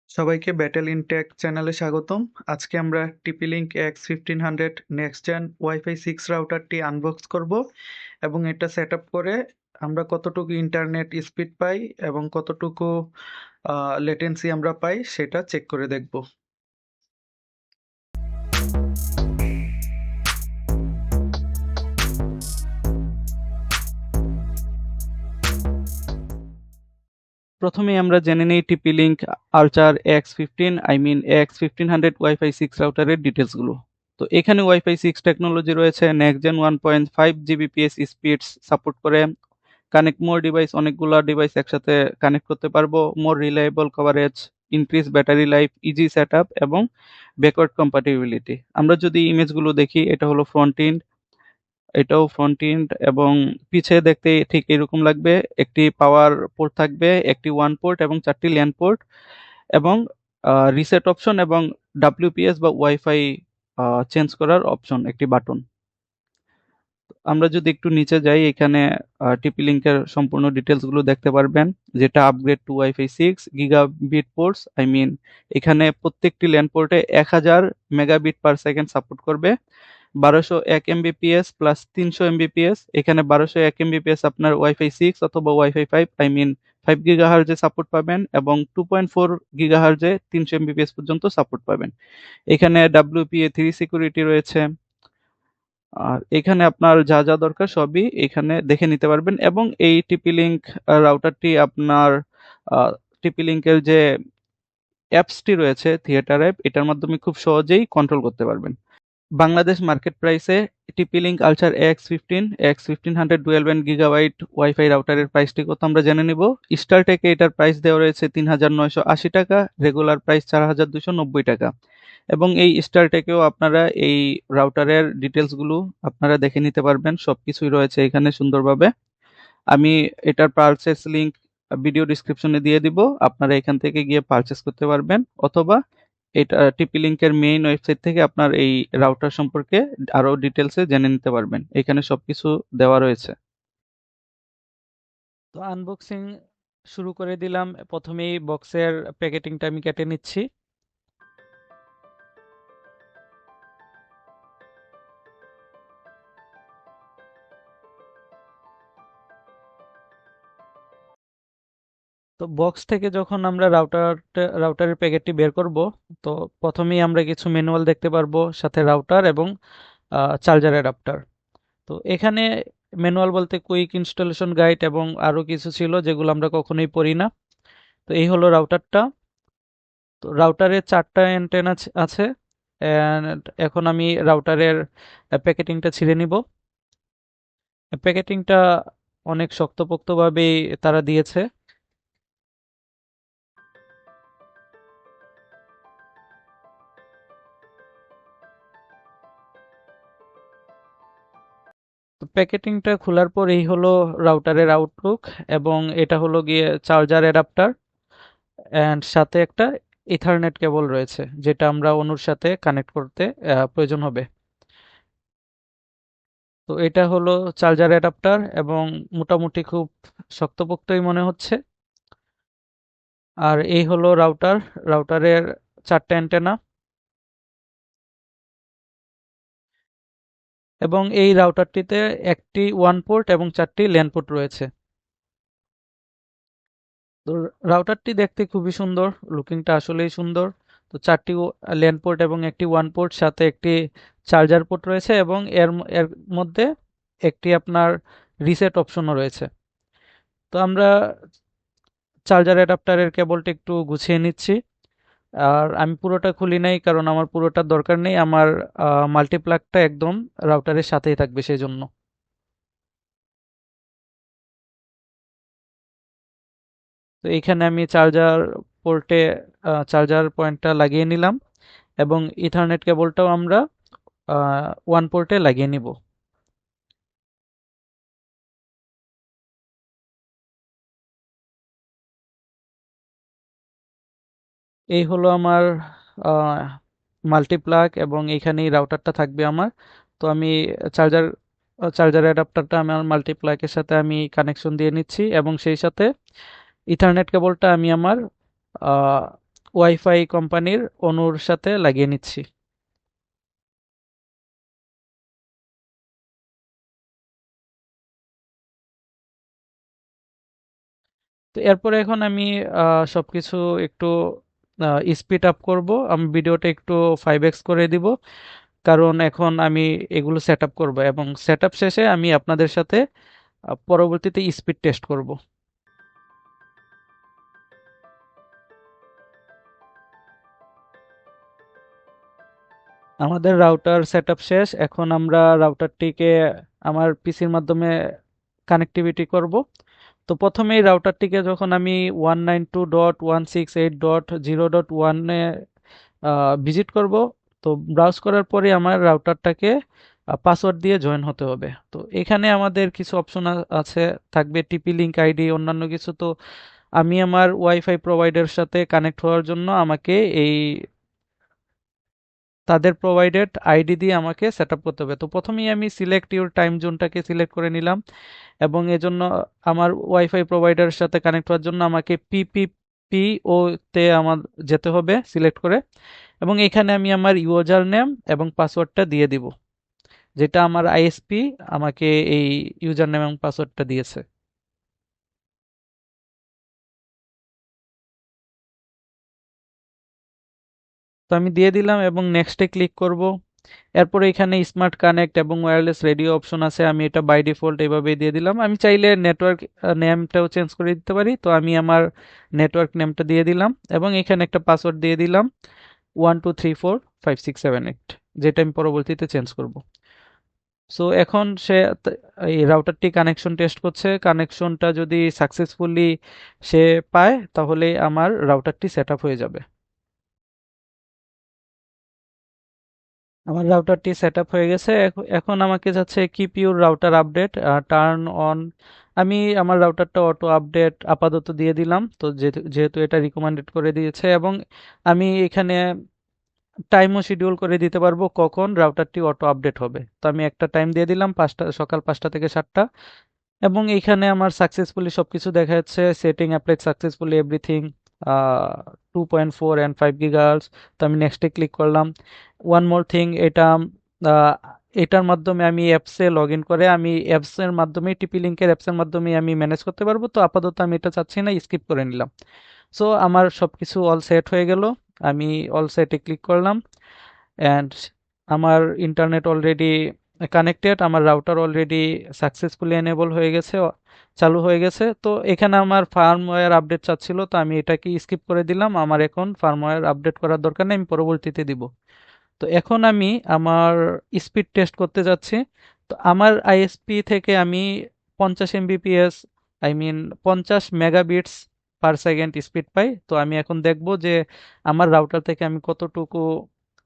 সবাইকে battle in take চ্যানেলে স্বাগতম। আজকে আমরা TP-Link X1500 next gen WiFi 6 রাউটারটি আনবক্স করব এবং এটা সেট আপ করে আমরা কতটুকু ইন্টারনেট স্পিড পাই এবং কতটুকু লেটেন্সি আমরা পাই সেটা চেক করে দেখব। প্রথমেই আমরা জেনে নিই TP-Link Archer X15 X1500 WiFi 6 রাউটারের ডিটেলসগুলো। তো এখানে ওয়াইফাই 6 টেকনোলজি রয়েছে, next gen 1.5 Gbps speeds support করে, কানেক্ট মোর ডিভাইস, অনেকগুলো ডিভাইস একসাথে কানেক্ট করতে পারবো, more reliable coverage, increase battery life, easy setup এবং ব্যাকওয়ার্ড কম্প্যাটিবিলিটি। আমরা যদি ইমেজগুলো দেখি, এটা হলো ফ্রন্ট এন্ড, এটাও ফ্রন্ট এন্ড এবং পিছে দেখতে ঠিক এরকম লাগবে। একটি পাওয়ার পোর্ট থাকবে, একটি ওয়ান পোর্ট এবং 4টি ল্যান পোর্ট এবং রিসেট অপশন এবং WPS বা ওয়াইফাই চেঞ্জ করার অপশন, একটি বাটন। আমরা যদি একটু নিচে যাই, এখানে TP-Link এর সম্পূর্ণ ডিটেলসগুলো দেখতে পারবেন, যেটা upgrade to WiFi 6 gigabit ports. এখানে প্রত্যেকটি ল্যান পোর্টে 1000 মেগাবিট পার সেকেন্ড সাপোর্ট করবে, 1201 MBPS প্লাস 300 MBPS। এখানে 1201 MBPS আপনার ওয়াইফাই 6 অথবা ওয়াইফাই 5 5 গিগাহার্জে সাপোর্ট পাবেন এবং 2.4 গিগাহার্জে 300 MBPS পর্যন্ত সাপোর্ট পাবেন। এখানে WPA3 সিকিউরিটি রয়েছে। আর এখানে আপনার যা যা দরকার সবই এখানে দেখে নিতে পারবেন এবং এই TP-Link রাউটারটি আপনার TP-Link এর যে অ্যাপসটি রয়েছে, থিয়েটার অ্যাপ, এটার মাধ্যমে খুব সহজেই কন্ট্রোল করতে পারবেন। বাংলাদেশ মার্কেট প্রাইসে TP-Link Archer X1500 dual band gigabyte WiFi রাউটারের প্রাইসটি কত আমরা জেনে নিব। স্টারটেকে এটার প্রাইস দেওয়া রয়েছে 3980 টাকা, রেগুলার প্রাইস 4290 টাকা এবং এই স্টারটেকেও আপনারা এই রাউটারের ডিটেলসগুলো আপনারা দেখে নিতে পারবেন, সবকিছুই রয়েছে এখানে সুন্দরভাবে। আমি এটার পারচেস লিংক ভিডিও ডিসক্রিপশনে দিয়ে দিব, আপনারা এখান থেকে গিয়ে পারচেস করতে পারবেন অথবা এটা TP-Link এর মেইন ওয়েবসাইট থেকে আপনার এই রাউটার সম্পর্কে আরো ডিটেলসে জেনে নিতে পারবেন, এখানে সবকিছু দেওয়া রয়েছে। তো আনবক্সিং শুরু করে দিলাম। প্রথমেই বক্সের প্যাকেটিংটা আমি কেটে নিচ্ছি। তো বক্স থেকে যখন আমরা রাউটারের প্যাকেটটি বের করব, তো প্রথমেই আমরা কিছু ম্যানুয়াল দেখতে পারবো, সাথে রাউটার এবং চার্জার অ্যাডাপ্টার। তো এখানে ম্যানুয়াল বলতে কুইক ইনস্টলেশন গাইড এবং আরো কিছু ছিল যেগুলো আমরা কখনোই পড়ি না। তো এই হলো রাউটারটা। তো রাউটারের 4টা অ্যান্টেনা আছে and এখন আমি রাউটারের প্যাকেটিংটা ছিঁড়ে নিব। প্যাকেটিংটা অনেক শক্তপোক্তভাবেই তারা দিয়েছে। তো প্যাকেটিংটা খোলার পর এই হলো রাউটারের আউটলুক এবং এটা হলো গিয়ে চার্জার অ্যাডাপ্টার এন্ড সাথে একটা ইথারনেট কেবল রয়েছে, যেটা আমরা অনুর সাথে কানেক্ট করতে প্রয়োজন হবে। তো এটা হলো চার্জার অ্যাডাপ্টার এবং মোটামুটি খুব শক্তপোক্তই মনে হচ্ছে। আর এই হলো রাউটারের 4টা অ্যান্টেনা এবং এই রাউটারটিতে একটি ওয়ান পোর্ট এবং 4টি ল্যান পোর্ট রয়েছে। তো রাউটারটি দেখতে খুবই সুন্দর, লুকিংটা আসলেই সুন্দর। তো 4টি ল্যান পোর্ট এবং একটি ওয়ান পোর্ট, সাথে একটি চার্জার পোর্ট রয়েছে এবং এর মধ্যে একটি আপনার রিসেট অপশনও রয়েছে। তো আমরা চার্জার অ্যাডাপ্টারের কেবলটা একটু গুছিয়ে নিচ্ছি। আর আমি পুরোটা খুলি নাই কারণ আমার পুরোটার দরকার নেই, আমার মাল্টিপ্লাগটা একদম রাউটারের সাথেই থাকবে সেই জন্য। তো এইখানে আমি পোর্টে চার্জার পয়েন্টটা লাগিয়ে নিলাম এবং ইথারনেট কেবলটাও আমরা ওয়ান পোর্টে লাগিয়ে নিব। এই হলো আমার মাল্টিপ্লাগ এবং এইখানেই রাউটারটা থাকবে আমার। তো আমি চার্জার চার্জার অ্যাডাপ্টারটা আমার মাল্টিপ্লাগের সাথে আমি কানেকশন দিয়ে নিচ্ছি এবং সেই সাথে ইথারনেট কেবলটা আমি আমার ওয়াইফাই কোম্পানির অনুর সাথে লাগিয়ে নিচ্ছি। তো এরপরে এখন আমি সবকিছু একটু স্পিড আপ করব। আমি ভিডিওটা একটু 5x করে দিব, কারণ এখন আমি এগুলো সেট আপ করবো এবং সেট আপ শেষে আমি আপনাদের সাথে পরবর্তীতে স্পিড টেস্ট করব। আমাদের রাউটার সেট আপ শেষ। এখন আমরা রাউটারটিকে আমার পিসির মাধ্যমে কানেক্টিভিটি করব। তো প্রথমেই রাউটারটিকে যখন আমি 192.168.0.1-এ ভিজিট করব, তো ব্রাউজ করার পরে আমার রাউটারটাকে পাসওয়ার্ড দিয়ে জয়েন হতে হবে। তো এখানে আমাদের কিছু অপশন আছে, থাকবে টিপি লিঙ্ক আইডি, অন্যান্য কিছু। তো আমি আমার ওয়াইফাই প্রোভাইডারের সাথে কানেক্ট হওয়ার জন্য আমাকে এই তাদের প্রোভাইডেড আইডি দিয়ে আমাকে সেট আপ করতে হবে। তো প্রথমেই আমি সিলেক্ট ইউর টাইম জোনটাকে সিলেক্ট করে নিলাম, এবং এজন্য আমার ওয়াইফাই প্রোভাইডারের সাথে কানেক্ট হওয়ার জন্য আমাকে পিপিপিও তে আমার যেতে হবে সিলেক্ট করে, এবং এখানে আমি আমার ইউজার নেম এবং পাসওয়ার্ডটা দিয়ে দিব, যেটা আমার আইএসপি আমাকে এই ইউজার নেম এবং পাসওয়ার্ডটা দিয়েছে। তো আমি দিয়ে দিলাম এবং নেক্সটে ক্লিক করব। এরপরে এখানে স্মার্ট কানেক্ট এবং ওয়্যারলেস রেডিও অপশন আছে, আমি এটা বাই ডিফল্ট এভাবেই দিয়ে দিলাম। আমি চাইলে নেটওয়ার্ক নেমটাও চেঞ্জ করে দিতে পারি। তো আমি আমার নেটওয়ার্ক নেমটা দিয়ে দিলাম এবং এখানে একটা পাসওয়ার্ড দিয়ে দিলাম 12345678, যেটা আমি পরবর্তীতে চেঞ্জ করব। সো এখন সে এই রাউটারটি কানেকশন টেস্ট করছে। কানেকশনটা যদি সাকসেসফুলি সে পায়, তাহলে আমার রাউটারটি সেট আপ হয়ে যাবে। আমার রাউটারটি সেট আপ হয়ে গেছে। এখন আমাকে যাচ্ছে keep your router update turn on. আমি আমার রাউটারটা অটো আপডেট আপাতত দিয়ে দিলাম, তো যেহেতু যেহেতু এটা রিকমেন্ডেড করে দিয়েছে, এবং আমি এখানে টাইমও শিডিউল করে দিতে পারবো কখন রাউটারটি অটো আপডেট হবে। তো আমি একটা টাইম দিয়ে দিলাম, সকাল 5টা থেকে 7টা, এবং এইখানে আমার সাকসেসফুলি সবকিছু দেখা যাচ্ছে। Setting applied successfully everything, 2.4 and 5 GHz। তো আমি নেক্সটে ক্লিক করলাম। ওয়ান মোর থিং, এটা আহ, এটার মাধ্যমে আমি অ্যাপসে লগ ইন করে আমি অ্যাপসের মাধ্যমে টিপি লিঙ্কের অ্যাপসের মাধ্যমে আমি ম্যানেজ করতে পারবো। তো আপাতত আমি এটা চাচ্ছি না, স্কিপ করে নিলাম। সো আমার সবকিছু অল সেট হয়ে গেল। আমি অল সেটে ক্লিক করলাম, অ্যান্ড আমার ইন্টারনেট অলরেডি কানেক্টেড, আমার রাউটার অলরেডি সাকসেসফুলি এনেবল হয়ে গেছে, চালু হয়ে গেছে। তো এখানে আমার ফার্মওয়্যার আপডেট চাচ্ছিল, তো আমি এটাকে স্কিপ করে দিলাম। আমার এখন ফার্মওয়্যার আপডেট করার দরকার নেই, আমি পরবর্তীতে দিব। তো এখন আমি আমার স্পিড টেস্ট করতে যাচ্ছি। তো আমার আইএসপি থেকে আমি 50 Mbps, I mean 50 megabits per second speed পাই। তো আমি এখন দেখব যে আমার রাউটার থেকে আমি কতটুকু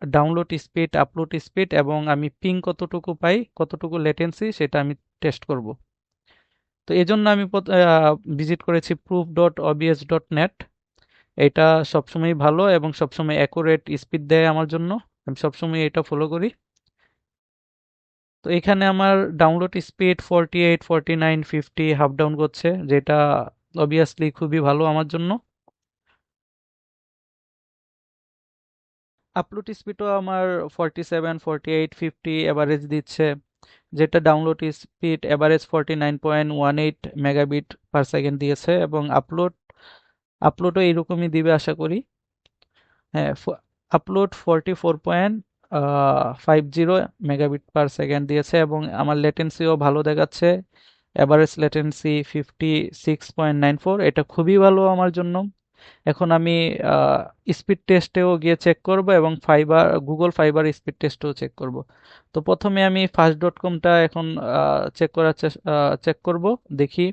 ডাউনলোড স্পিড, আপলোড স্পিড এবং আমি পিং কতটুকু পাই, কতটুকু লেটেন্সি, সেটা আমি টেস্ট করব। তো এই জন্য আমি ভিজিট করেছি proof.obs.net। এটা সবসময় ভালো এবং সবসময় অ্যাকুরেট স্পিড দেয় আমার জন্য। আমি সবসময় এটা ফলো করি। তো এখানে আমার ডাউনলোড স্পিড 48, 49, 50 হাফ ডাউন করছে, যেটা অবভিয়াসলি খুবই ভালো আমার জন্য। আপলোড স্পিডও আমার 47, 48, 50 এভারেজ দিচ্ছে, যেটা download speed average 49.18 megabit per second দিয়েছে, এবং আপলোডও এইরকমই দিবে আশা করি। হ্যাঁ, আপলোড 44.50 মেগাবিট পার সেকেন্ড দিয়েছে, এবং আমার লেটেন্সিও ভালো দেখাচ্ছে। এভারেজ লেটেন্সি 56.94, এটা খুবই ভালো আমার জন্য। এখন আমি স্পিড টেস্টেও গিয়ে চেক করব এবং গুগল ফাইবার স্পিড টেস্টও চেক করব। তো প্রথমে আমি ফাস্ট ডট কমটা এখন চেক করব, দেখি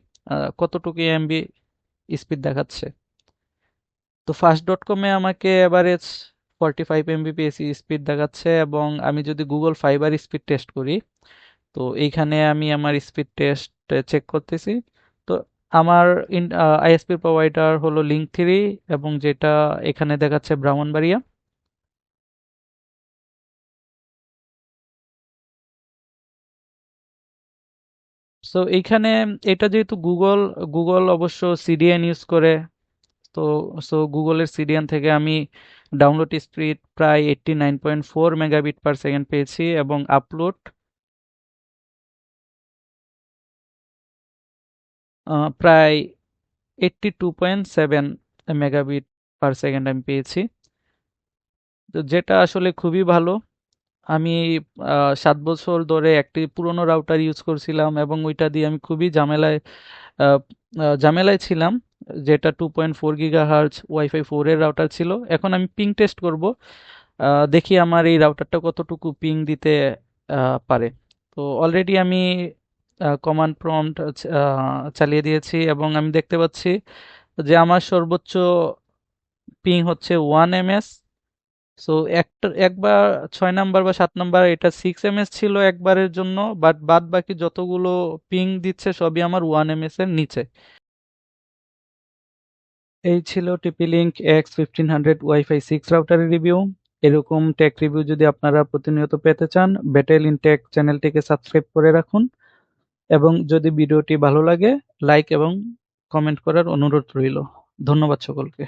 কতটুকু এমবি স্পিড দেখাচ্ছে। তো ফাস্ট ডট কমে আমাকে এভারেজ 45 Mbps স্পিড দেখাচ্ছে, এবং আমি যদি গুগল ফাইবার স্পিড টেস্ট করি, তো এইখানে আমি আমার স্পিড টেস্ট চেক করতেছি। তো আমার আইএসপি প্রোভাইডার হলো লিঙ্ক 3, এবং যেটা এখানে দেখাচ্ছে ব্রাহ্মণবাড়িয়া। সো এইখানে এটা যেহেতু গুগল, গুগল অবশ্য সিডিএন ইউজ করে, তো গুগলের সিডিএন থেকে আমি ডাউনলোড স্পিড প্রায় 89.4 মেগাবিট পার সেকেন্ড পেয়েছি এবং আপলোড প্রায় 82.7 মেগাবিট পার সেকেন্ড আমি পেয়েছি, তো যেটা আসলে খুবই ভালো। আমি 7 বছর ধরে একটি পুরনো রাউটার ইউজ করছিলাম এবং ওইটা দিয়ে আমি খুবই আহ, ঝামেলায় ছিলাম, যেটা 2.4 GHz ওয়াইফাই 4 এর রাউটার ছিল। এখন আমি পিং টেস্ট করব, দেখি আমার এই রাউটারটা কতটুকু পিং দিতে পারে। তো অলরেডি আমি কমান্ড প্রম্পট চালিয়ে দিয়েছি এবং আমি দেখতে পাচ্ছি যে আমার সর্বোচ্চ পিং হচ্ছে 1 ms। সো একবার 6 নাম্বার বা 7 নাম্বার এটা 6 ms ছিল একবারের জন্য, বাট বাদ বাকি যতগুলো পিং দিচ্ছে সবই আমার 1 ms এর নিচে। এই ছিল টিপি লিঙ্ক X1500 ওয়াইফাই 6 রাউটারের রিভিউ। এরকম টেক রিভিউ যদি আপনারা প্রতিনিয়ত পেতে চান, বেটেল ইন টেক চ্যানেলটিকে সাবস্ক্রাইব করে রাখুন এবং যদি ভিডিওটি ভালো লাগে লাইক এবং কমেন্ট করার অনুরোধ রইল। ধন্যবাদ সকলকে।